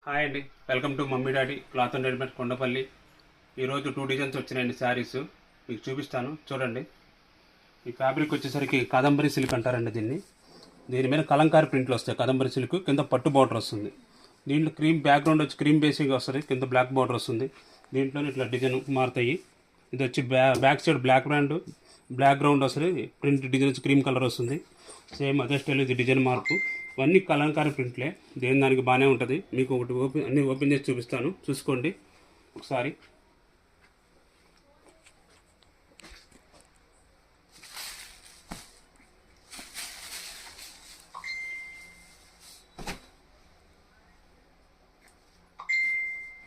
Hi అండి, welcome to mummy daddy cloth and readymade Kondapalli. ఈరోజు 2 designs వచ్చినాయండి శారీస్, మీకు చూపిస్తాను చూడండి. ఈ ఫ్యాబ్రిక్ వచ్చేసరికి కాదంబరి సిల్క్ అంటారండి దీని మీద కలంకారీ ప్రింట్లు వస్తాయి. కాదంబరి సిల్క్ కింద పట్టు బార్డర్ వస్తుంది. దీంట్లో క్రీమ్ బ్యాక్గ్రౌండ్ వచ్చి క్రీమ్ బేసింగ్ వస్తుంది, కింద బ్లాక్ బార్డర్ వస్తుంది. దీంట్లో ఇట్లా డిజైన్ మారుతాయి. ఇది వచ్చి బ్యాక్ సైడ్ బ్లాక్ గ్రౌండ్ వస్తుంది, ప్రింట్ డిజైన్స్ క్రీమ్ కలర్ వస్తుంది. సేమ్ అదే స్టైల్ ఇది డిజైన్ మార్పు. ఇవన్నీ కలంకారీ ప్రింట్లే, దేని దానికి బాగానే ఉంటుంది. మీకు ఒకటి అన్నీ ఓపెన్ చేసి చూపిస్తాను, చూసుకోండి ఒకసారి.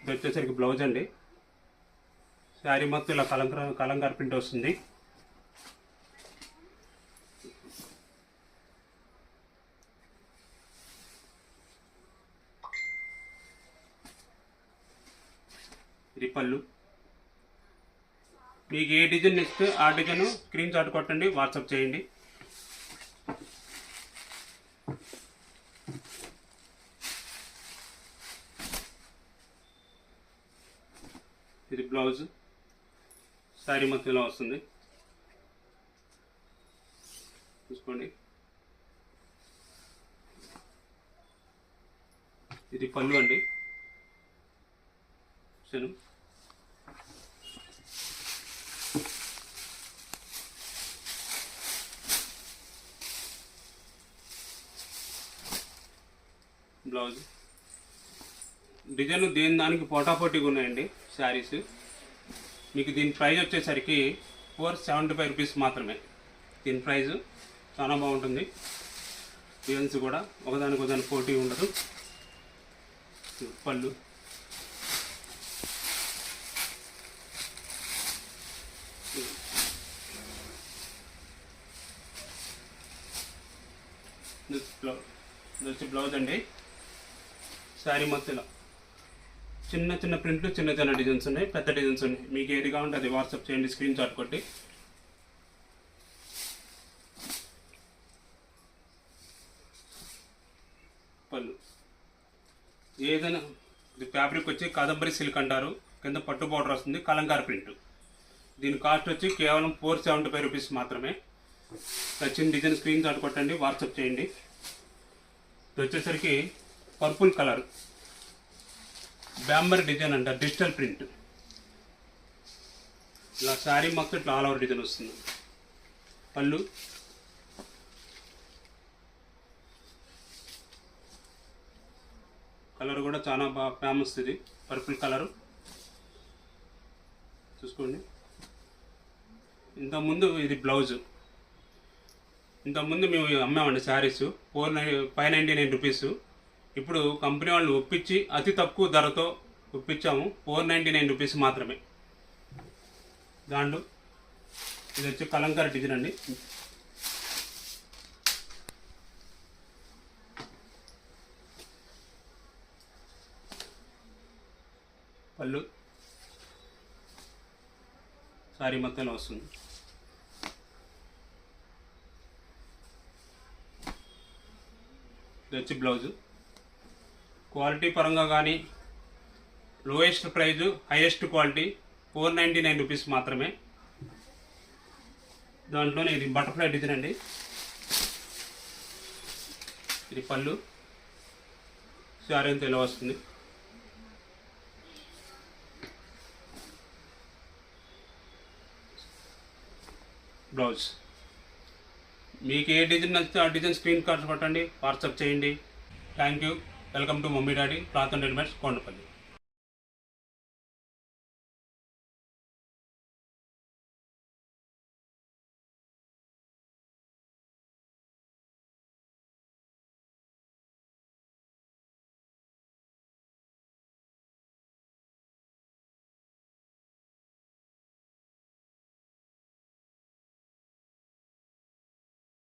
ఇది వచ్చేసరికి బ్లౌజ్ అండి. శారీ మొత్తం ఇలా కలంకారీ ప్రింట్ వస్తుంది. ఇది పళ్ళు. మీకు ఏ డిజైన్ ఇస్తే ఆ డిజైన్ స్క్రీన్ షాట్ కొట్టండి, వాట్సాప్ చేయండి. ఇది బ్లౌజ్. శారీ మొత్తం ఇలా వస్తుంది, చూసుకోండి. ఇది పళ్ళు అండి. బ్లౌజ్ డిజైన్ దేని దానికి పోటాపోటీగా ఉన్నాయండి శారీస్. మీకు దీని ప్రైస్ వచ్చేసరికి 475 రూపీస్ మాత్రమే. దీని ప్రైస్ చాలా బాగుంటుంది. డిజైన్స్ కూడా ఒకదానికి పోటీ ఉండదు. పళ్ళు వచ్చి బ్లౌజ్ అండి. శారీ మొత్తం చిన్న చిన్న ప్రింట్లు, చిన్న చిన్న డిజైన్స్ ఉన్నాయి, పెద్ద డిజైన్స్ ఉన్నాయి. మీకు ఏది కావాలంటే అది వాట్సాప్ చేయండి, స్క్రీన్ షాట్ కొట్టి. పళ్ళు ఏదైనా ఇది ఫ్యాబ్రిక్ వచ్చి కాదంబరి సిల్క్ అంటారు, కింద పట్టు బార్డర్ వస్తుంది, కలంకారీ ప్రింట్. దీని కాస్ట్ వచ్చి కేవలం 475 రూపీస్ మాత్రమే. నచ్చిన డిజైన్ స్క్రీన్ షాట్ కొట్టండి, వాట్సాప్ చేయండి. ఇది వచ్చేసరికి పర్పుల్ కలర్ బ్యాంబర్ డిజైన్ అంటారు, డిజిటల్ ప్రింట్. ఇలా శారీ మొత్తం ఇట్లా ఆల్ ఓవర్ డిజైన్ వస్తుంది. పళ్ళు కలర్ కూడా చాలా బాగా ఫేమస్. ఇది పర్పుల్ కలరు, చూసుకోండి. ఇంతకుముందు ఇది బ్లౌజు. ఇంతకుముందు మేము అమ్మామండి శారీస్ 599 రూపీస్. ఇప్పుడు కంపెనీ వాళ్ళు ఒప్పించి అతి తక్కువ ధరతో ఒప్పించాము, 499 రూపీస్ మాత్రమే. దాంట్లో ఇది వచ్చి కలంకారీ డిజైన్ అండి. పళ్ళు శారీ మొత్తంలో వస్తుంది. ఇది వచ్చి బ్లౌజు. క్వాలిటీ పరంగా కానీ lowest price, highest quality 499 rupees మాత్రమే. దాంట్లోనే ఇది బటర్ఫ్లై డిజైన్ అండి. ఇది పళ్ళు, శారీ అంతా ఇలా వస్తుంది. బ్లౌజ్ మీకు ఏ డిజైన్ నచ్చితే ఆ డిజైన్ స్క్రీన్ షాట్ కొట్టండి, వాట్సాప్ చేయండి. Thank you. Welcome to mummy daddy cloth and readymades Kondapalli.